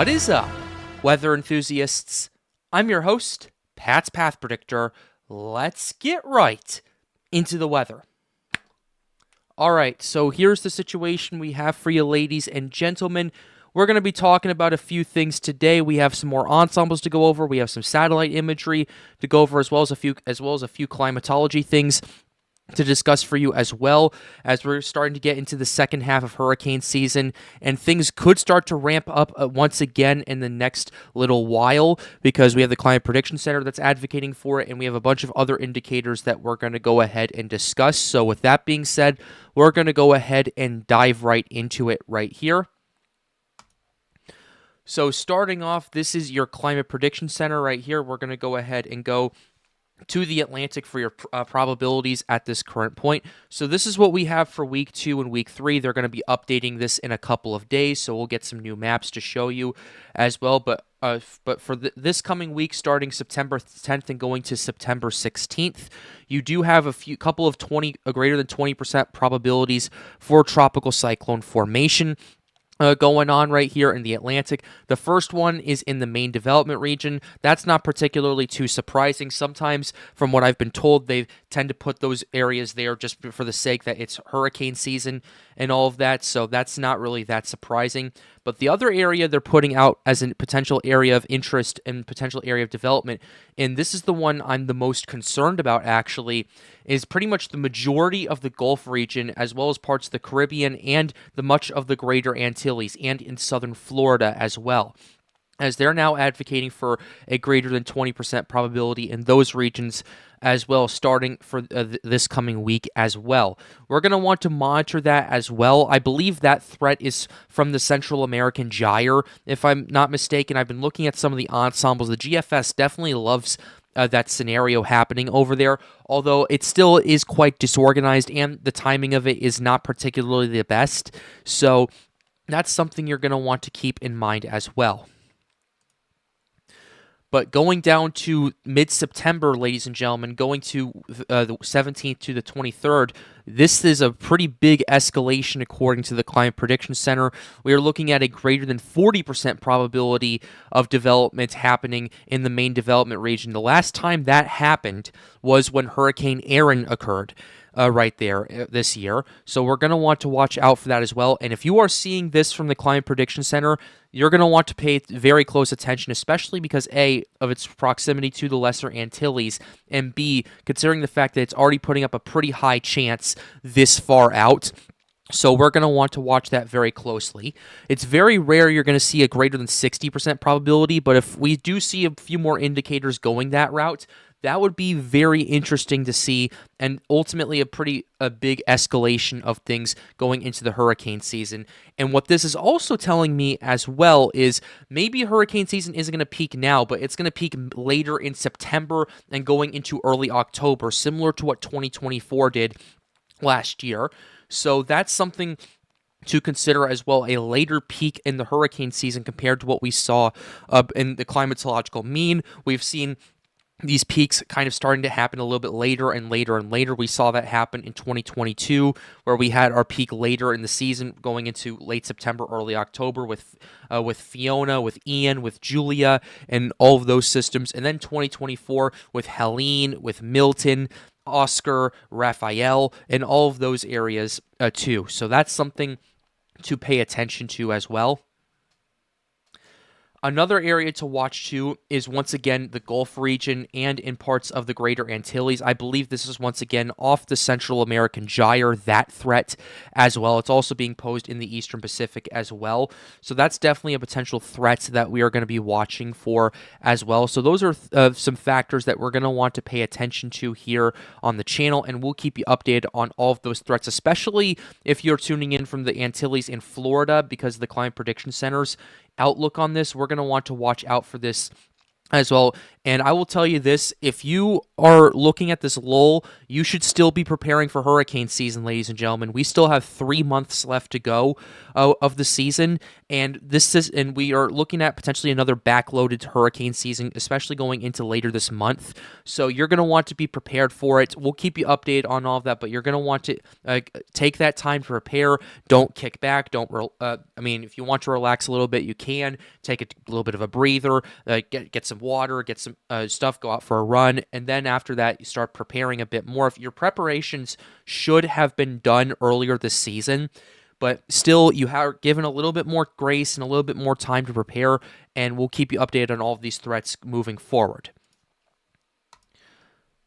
What is up, weather enthusiasts? I'm your host, Pat's Path Predictor. Let's get right into the weather. All right, so here's the situation we have for you, ladies and gentlemen. We're going to be talking about a few things today. We have some more ensembles to go over. We have some satellite imagery to go over, as well as a few climatology things to discuss for you, as well as we're starting to get into the second half of hurricane season, and things could start to ramp up once again in the next little while, because we have the Climate Prediction Center that's advocating for it, and we have a bunch of other indicators that we're going to go ahead and discuss. So with that being said, we're going to go ahead and dive right into it right here. So starting off, this is your Climate Prediction Center right here. We're going to go ahead and go to the Atlantic for your probabilities at this current point. So this is what we have for week 2 and week 3. They're going to be updating this in a couple of days, so we'll get some new maps to show you as well. But for this coming week, starting September 10th and going to September 16th, you do have a couple of greater than 20% probabilities for tropical cyclone formation going on right here in the Atlantic. The first one is in the main development region. That's not particularly too surprising. Sometimes, from what I've been told, they tend to put those areas there just for the sake that it's hurricane season and all of that, so that's not really that surprising. But the other area they're putting out as a potential area of interest and potential area of development, and this is the one I'm the most concerned about actually, is pretty much the majority of the Gulf region, as well as parts of the Caribbean and the much of the Greater Antilles and in southern Florida as well, as they're now advocating for a greater than 20% probability in those regions as well, starting for this coming week as well. We're going to want to monitor that as well. I believe that threat is from the Central American gyre, if I'm not mistaken. I've been looking at some of the ensembles. The GFS definitely loves that scenario happening over there, although it still is quite disorganized and the timing of it is not particularly the best. So that's something you're going to want to keep in mind as well. But going down to mid-September, ladies and gentlemen, going to the 17th to the 23rd, this is a pretty big escalation according to the Climate Prediction Center. We are looking at a greater than 40% probability of development happening in the main development region. The last time that happened was when Hurricane Aaron occurred. Right there this year. So we're going to want to watch out for that as well. And if you are seeing this from the Climate Prediction Center, you're going to want to pay very close attention, especially because A, of its proximity to the Lesser Antilles, and B, considering the fact that it's already putting up a pretty high chance this far out. So we're going to want to watch that very closely. It's very rare you're going to see a greater than 60% probability, but if we do see a few more indicators going that route, that would be very interesting to see, and ultimately a big escalation of things going into the hurricane season. And what this is also telling me as well is maybe hurricane season isn't going to peak now, but it's going to peak later in September and going into early October, similar to what 2024 did last year. So that's something to consider as well, a later peak in the hurricane season compared to what we saw in the climatological mean. We've seen these peaks kind of starting to happen a little bit later and later and later. We saw that happen in 2022, where we had our peak later in the season going into late September, early October with Fiona, with Ian, with Julia, and all of those systems. And then 2024 with Helene, with Milton, Oscar, Raphael, and all of those areas too. So that's something to pay attention to as well. Another area to watch too is once again the Gulf region and in parts of the Greater Antilles. I believe this is once again off the Central American gyre, that threat as well. It's also being posed in the Eastern Pacific as well. So that's definitely a potential threat that we are going to be watching for as well. So those are some factors that we're going to want to pay attention to here on the channel, and we'll keep you updated on all of those threats, especially if you're tuning in from the Antilles in Florida, because the Climate Prediction Center's outlook on this. We're going to want to watch out for this as well. And I will tell you this, if you are looking at this lull, you should still be preparing for hurricane season, ladies and gentlemen. We still have 3 months left to go of the season, and we are looking at potentially another backloaded hurricane season, especially going into later this month. So you're going to want to be prepared for it. We'll keep you updated on all of that, but you're going to want to take that time to prepare. Don't kick back. If you want to relax a little bit, you can take a little bit of a breather, get some water, get some stuff, go out for a run, and then after that, you start preparing a bit more. If your preparations should have been done earlier this season, but still, you have given a little bit more grace and a little bit more time to prepare, and we'll keep you updated on all of these threats moving forward.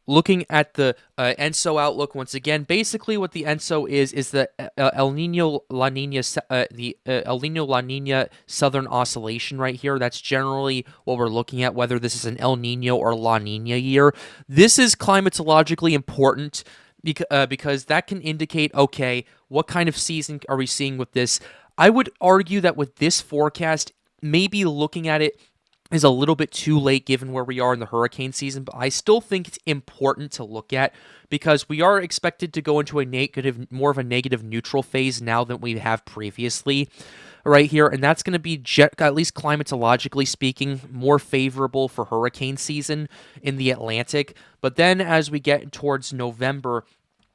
Looking at the ENSO outlook once again, basically what the ENSO is the El Nino La Nina El Nino La Nina Southern Oscillation right here. That's generally what we're looking at, whether this is an El Nino or La Nina year. This is climatologically important because that can indicate, okay, what kind of season are we seeing with this? I would argue that with this forecast, maybe looking at it is a little bit too late given where we are in the hurricane season, but I still think it's important to look at because we are expected to go into more of a negative neutral phase now than we have previously right here, and that's going to be, at least climatologically speaking, more favorable for hurricane season in the Atlantic. But then as we get towards November,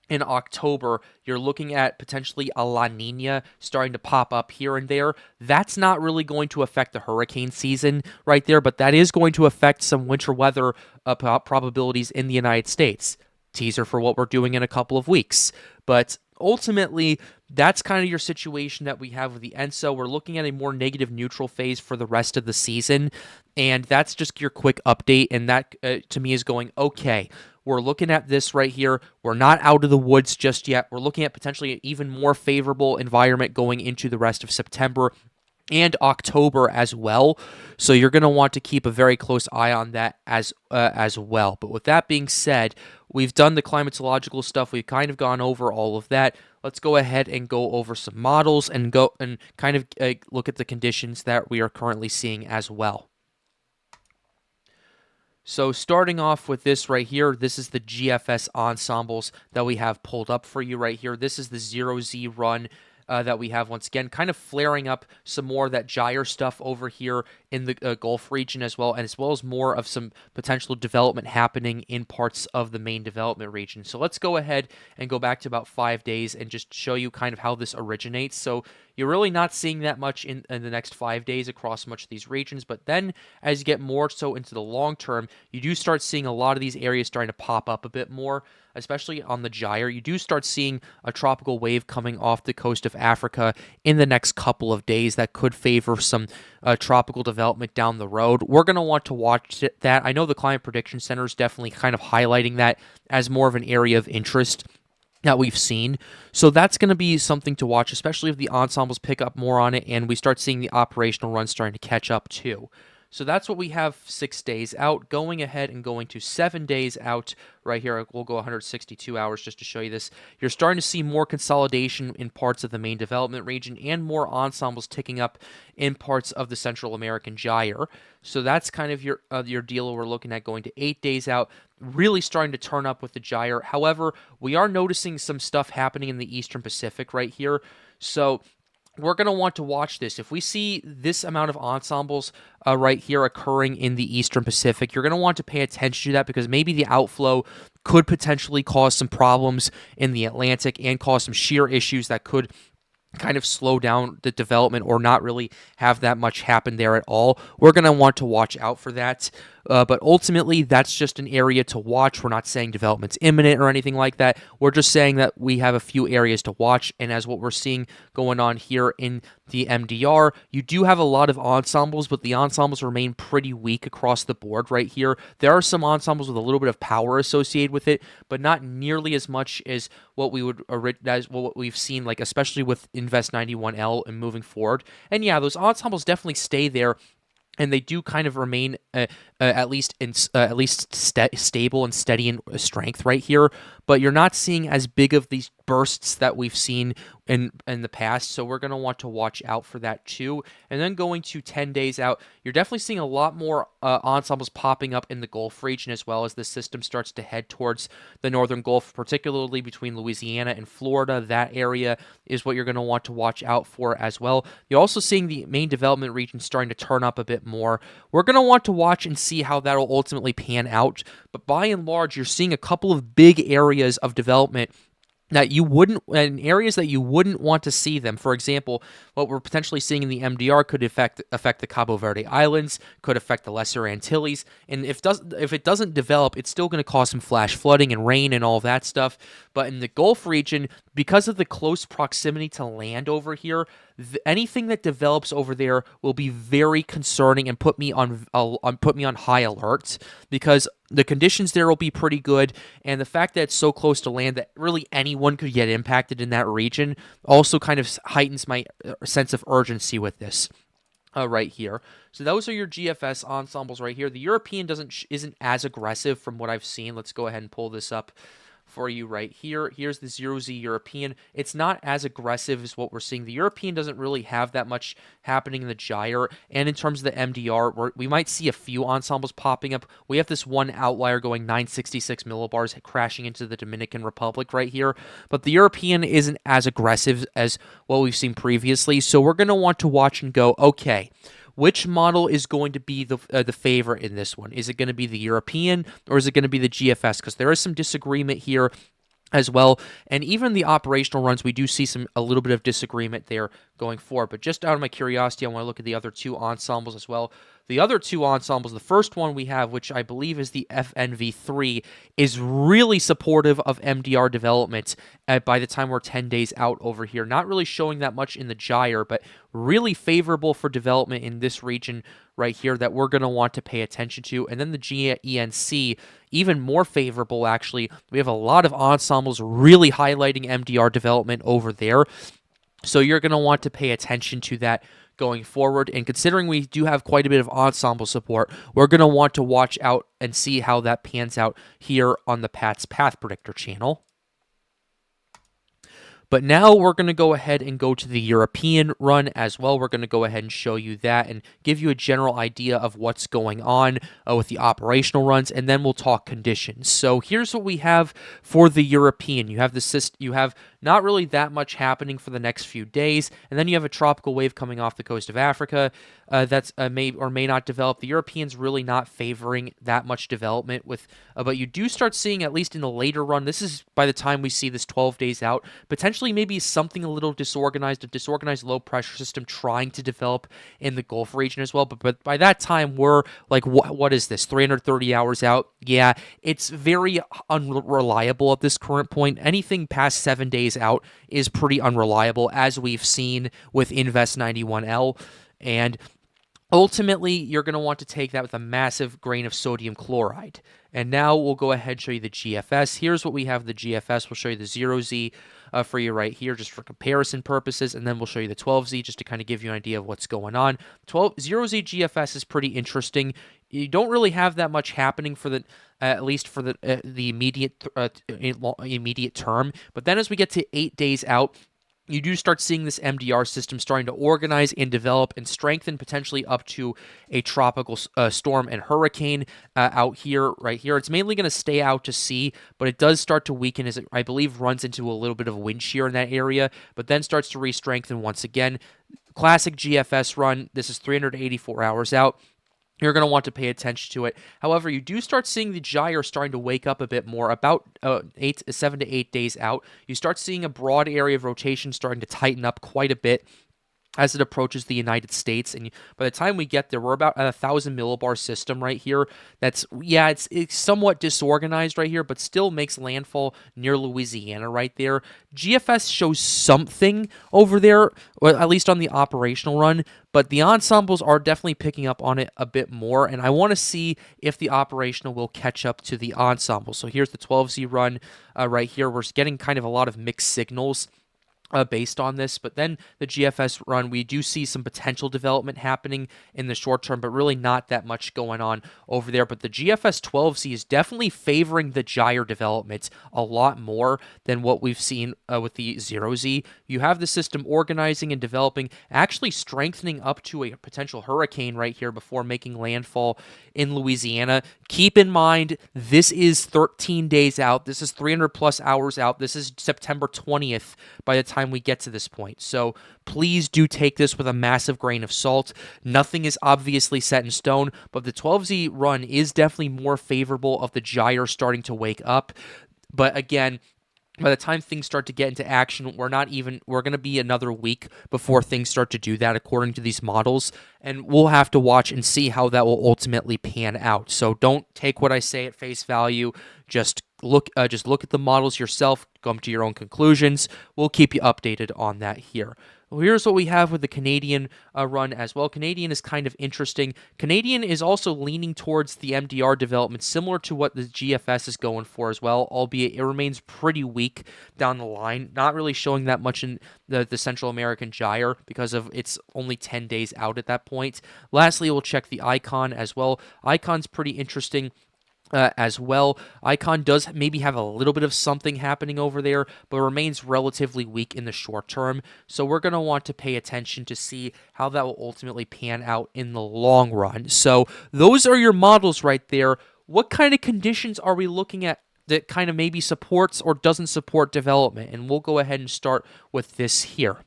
in October, you're looking at potentially a La Nina starting to pop up here and there. That's not really going to affect the hurricane season right there, but that is going to affect some winter weather probabilities in the United States. Teaser for what we're doing in a couple of weeks. But ultimately, that's kind of your situation that we have with the ENSO. We're looking at a more negative neutral phase for the rest of the season, and that's just your quick update, and that, to me, is going, okay, we're looking at this right here. We're not out of the woods just yet. We're looking at potentially an even more favorable environment going into the rest of September and October as well. So you're going to want to keep a very close eye on that as well. But with that being said, we've done the climatological stuff. We've kind of gone over all of that. Let's go ahead and go over some models and go and kind of look at the conditions that we are currently seeing as well. So starting off with this right here, this is the GFS ensembles that we have pulled up for you right here. This is the 0Z run that we have once again, kind of flaring up some more of that gyre stuff over here in the Gulf region as well as more of some potential development happening in parts of the main development region. So let's go ahead and go back to about 5 days and just show you kind of how this originates. So you're really not seeing that much in the next 5 days across much of these regions, but then as you get more so into the long term, you do start seeing a lot of these areas starting to pop up a bit more, especially on the gyre. You do start seeing a tropical wave coming off the coast of Africa in the next couple of days that could favor some tropical development down the road. We're going to want to watch that. I know the Climate Prediction Center is definitely kind of highlighting that as more of an area of interest that we've seen. So that's going to be something to watch, especially if the ensembles pick up more on it and we start seeing the operational runs starting to catch up too. So that's what we have 6 days out. Going ahead and going to 7 days out right here, we'll go 162 hours just to show you this. You're starting to see more consolidation in parts of the main development region and more ensembles ticking up in parts of the Central American gyre. So that's kind of your deal we're looking at going to 8 days out, really starting to turn up with the gyre. However, we are noticing some stuff happening in the Eastern Pacific right here. So we're going to want to watch this. If we see this amount of ensembles right here occurring in the Eastern Pacific, you're going to want to pay attention to that because maybe the outflow could potentially cause some problems in the Atlantic and cause some shear issues that could kind of slow down the development or not really have that much happen there at all. We're going to want to watch out for that. But ultimately, that's just an area to watch. We're not saying development's imminent or anything like that. We're just saying that we have a few areas to watch. And as what we're seeing going on here in the MDR, you do have a lot of ensembles, but the ensembles remain pretty weak across the board right here. There are some ensembles with a little bit of power associated with it, but not nearly as much as what we've seen, like especially with Invest 91L and moving forward. And yeah, those ensembles definitely stay there. And they do kind of remain at least stable and steady in strength right here. But you're not seeing as big of these bursts that we've seen in the past, so we're going to want to watch out for that too. And then going to 10 days out, you're definitely seeing a lot more ensembles popping up in the Gulf region as well as the system starts to head towards the northern Gulf, particularly between Louisiana and Florida. That area is what you're going to want to watch out for as well. You're also seeing the main development region starting to turn up a bit more. We're going to want to watch and see how that'll ultimately pan out, but by and large, you're seeing a couple of big areas of development that you wouldn't, in areas that you wouldn't want to see them. For example, what we're potentially seeing in the MDR could affect the Cabo Verde Islands, could affect the Lesser Antilles, and if it doesn't develop, it's still going to cause some flash flooding and rain and all of that stuff. But in the Gulf region, because of the close proximity to land over here, anything that develops over there will be very concerning and put me on high alert, because the conditions there will be pretty good, and the fact that it's so close to land that really anyone could get impacted in that region also kind of heightens my sense of urgency with this. Right here. So those are your GFS ensembles right here. The European isn't as aggressive from what I've seen. Let's go ahead and pull this up for you right here. Here's the 0Z European. It's not as aggressive as what we're seeing. The European doesn't really have that much happening in the gyre, and in terms of the MDR, we might see a few ensembles popping up. We have this one outlier going 966 millibars crashing into the Dominican Republic right here, but the European isn't as aggressive as what we've seen previously, so we're going to want to watch and go, okay, which model is going to be the favorite in this one? Is it going to be the European or is it going to be the GFS? Because there is some disagreement here as well, and even the operational runs, we do see a little bit of disagreement there going forward. But just out of my curiosity, I want to look at the other two ensembles as well. The other two ensembles, the first one we have, which I believe is the FNV3, is really supportive of MDR development by the time we're 10 days out over here. Not really showing that much in the gyre, but really favorable for development in this region right here that we're going to want to pay attention to. And then the GENC, even more favorable, actually. We have a lot of ensembles really highlighting MDR development over there. So you're going to want to pay attention to that going forward. And considering we do have quite a bit of ensemble support, we're going to want to watch out and see how that pans out here on the Pat's Path Predictor channel. But now we're going to go ahead and go to the European run as well. We're going to go ahead and show you that and give you a general idea of what's going on with the operational runs, and then we'll talk conditions. So here's what we have for the European. You have you have not really that much happening for the next few days, and then you have a tropical wave coming off the coast of Africa that's may or may not develop. The European's really not favoring that much development with, but you do start seeing, at least in the later run, this is by the time we see this 12 days out, potentially maybe something a little disorganized, a disorganized low pressure system trying to develop in the Gulf region as well. But by that time, we're like, what is this, 330 hours out? Yeah, it's very unreliable at this current point. Anything past 7 days out is pretty unreliable, as we've seen with Invest 91L. And ultimately, you're going to want to take that with a massive grain of sodium chloride. And now we'll go ahead and show you the GFS. Here's what we have the GFS. We'll show you the 0Z for you right here, just for comparison purposes, and then we'll show you the 12Z just to kind of give you an idea of what's going on. 0Z GFS is pretty interesting. You don't really have that much happening for the at least for the immediate term. But then as we get to 8 days out, you do start seeing this MDR system starting to organize and develop and strengthen, potentially up to a tropical storm and hurricane out here, right here. It's mainly going to stay out to sea, but it does start to weaken as it, I believe, runs into a little bit of wind shear in that area, but then starts to re-strengthen once again. Classic GFS run. This is 384 hours out. You're going to want to pay attention to it. However, you do start seeing the gyre starting to wake up a bit more about 7 to 8 days out. You start seeing a broad area of rotation starting to tighten up quite a bit as it approaches the United States. And by the time we get there, we're about at 1,000 millibar system right here. That's, yeah, it's somewhat disorganized right here, but still makes landfall near Louisiana right there. GFS shows something over there, or at least on the operational run, but the ensembles are definitely picking up on it a bit more, and I want to see if the operational will catch up to the ensemble. So here's the 12Z run right here. We're getting kind of a lot of mixed signals based on this. But then the GFS run, we do see some potential development happening in the short term, but really not that much going on over there. But the GFS 12Z is definitely favoring the gyre development a lot more than what we've seen with the 0Z. You have the system organizing and developing, actually strengthening up to a potential hurricane right here before making landfall in Louisiana. Keep in mind, this is 13 days out. This is 300 plus hours out. This is September 20th by the time we get to this point. So please do take this with a massive grain of salt. Nothing is obviously set in stone, but the 12Z run is definitely more favorable of the gyre starting to wake up. But again, by the time things start to get into action, we're going to be another week before things start to do that according to these models, and we'll have to watch and see how that will ultimately pan out. So don't take what I say at face value. Just look at the models yourself, come to your own conclusions. We'll keep you updated on that here. Well, here's what we have with the Canadian run as well. Canadian is kind of interesting. Canadian is also leaning towards the MDR development, similar to what the GFS is going for as well, albeit it remains pretty weak down the line, not really showing that much in the Central American gyre because of it's only 10 days out at that point. Lastly, we'll check the icon as well. Icon's pretty interesting. As well. Icon does maybe have a little bit of something happening over there, but remains relatively weak in the short term. So we're going to want to pay attention to see how that will ultimately pan out in the long run. So those are your models right there. What kind of conditions are we looking at that kind of maybe supports or doesn't support development? And we'll go ahead and start with this here.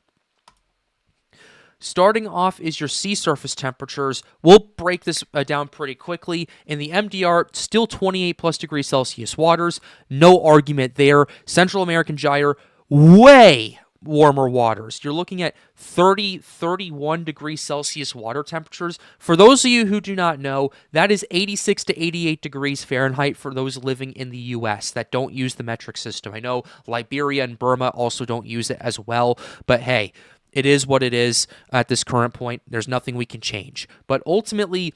Starting off is your sea surface temperatures. We'll break this down pretty quickly. In the MDR, still 28 plus degrees Celsius waters. No argument there. Central American gyre, way warmer waters. You're looking at 30, 31 degrees Celsius water temperatures. For those of you who do not know, that is 86 to 88 degrees Fahrenheit for those living in the U.S. that don't use the metric system. I know Liberia and Burma also don't use it as well, but hey, it is what it is at this current point. There's nothing we can change. But ultimately,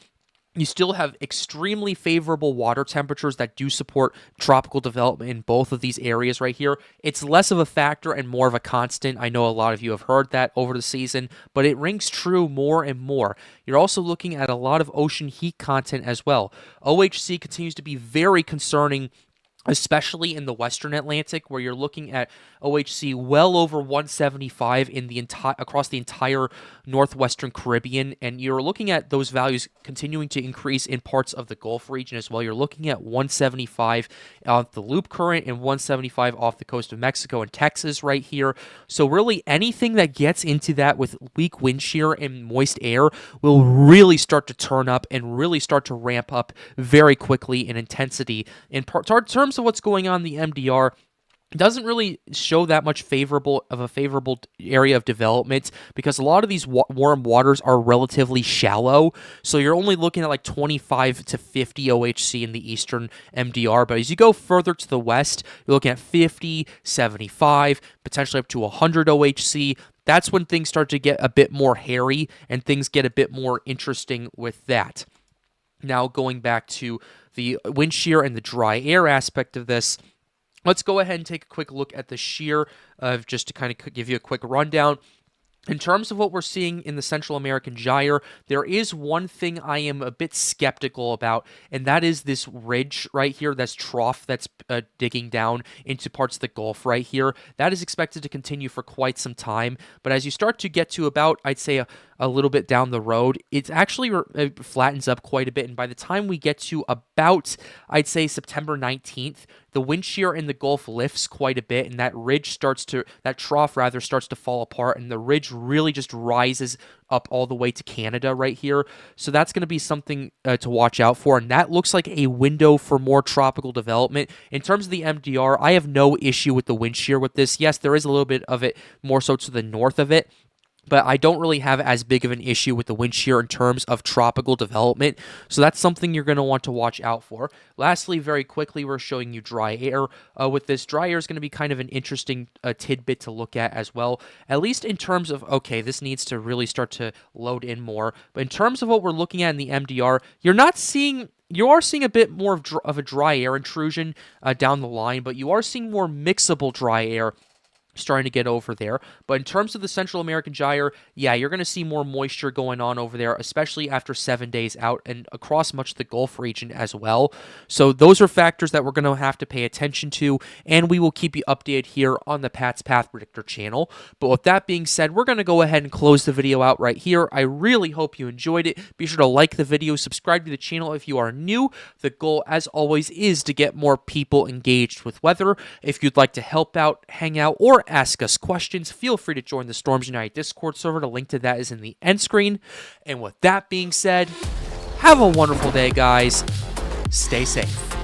you still have extremely favorable water temperatures that do support tropical development in both of these areas right here. It's less of a factor and more of a constant. I know a lot of you have heard that over the season, but it rings true more and more. You're also looking at a lot of ocean heat content as well. OHC continues to be very concerning, especially in the Western Atlantic, where you're looking at OHC well over 175 in the across the entire northwestern Caribbean, and you're looking at those values continuing to increase in parts of the Gulf region as well. You're looking at 175 off the Loop Current and 175 off the coast of Mexico and Texas right here. So really anything that gets into that with weak wind shear and moist air will really start to turn up and really start to ramp up very quickly in intensity. In terms of what's going on in the MDR, doesn't really show that much favorable area of development because a lot of these warm waters are relatively shallow. So you're only looking at like 25 to 50 OHC in the eastern MDR. But as you go further to the west, you're looking at 50, 75, potentially up to 100 OHC. That's when things start to get a bit more hairy and things get a bit more interesting with that. Now going back to the wind shear and the dry air aspect of this, let's go ahead and take a quick look at the shear just to kind of give you a quick rundown. In terms of what we're seeing in the Central American gyre, there is one thing I am a bit skeptical about, and that is this ridge right here, that's trough that's digging down into parts of the Gulf right here. That is expected to continue for quite some time, but as you start to get to about, I'd say, a little bit down the road, it actually flattens up quite a bit, and by the time we get to about, I'd say, September 19th, the wind shear in the Gulf lifts quite a bit, and that trough starts to fall apart, and the ridge really just rises up all the way to Canada right here. So that's going to be something to watch out for, and that looks like a window for more tropical development. In terms of the MDR, I have no issue with the wind shear with this. Yes, there is a little bit of it more so to the north of it, but I don't really have as big of an issue with the wind shear in terms of tropical development. So that's something you're going to want to watch out for. Lastly, very quickly, we're showing you dry air. With this, dry air is going to be kind of an interesting tidbit to look at as well, at least in terms of, okay, this needs to really start to load in more. But in terms of what we're looking at in the MDR, you are seeing a bit more of a dry air intrusion down the line, but you are seeing more mixable dry air starting to get over there. But in terms of the Central American gyre, yeah, you're going to see more moisture going on over there, especially after 7 days out and across much of the Gulf region as well. So those are factors that we're going to have to pay attention to, and we will keep you updated here on the Pat's Path Predictor channel. But with that being said, we're going to go ahead and close the video out right here. I really hope you enjoyed it. Be sure to like the video, subscribe to the channel if you are new. The goal, as always, is to get more people engaged with weather. If you'd like to help out, hang out, or ask us questions, feel free to join the Storms United Discord server. The link to that is in the end screen. And with that being said, have a wonderful day, guys. Stay safe.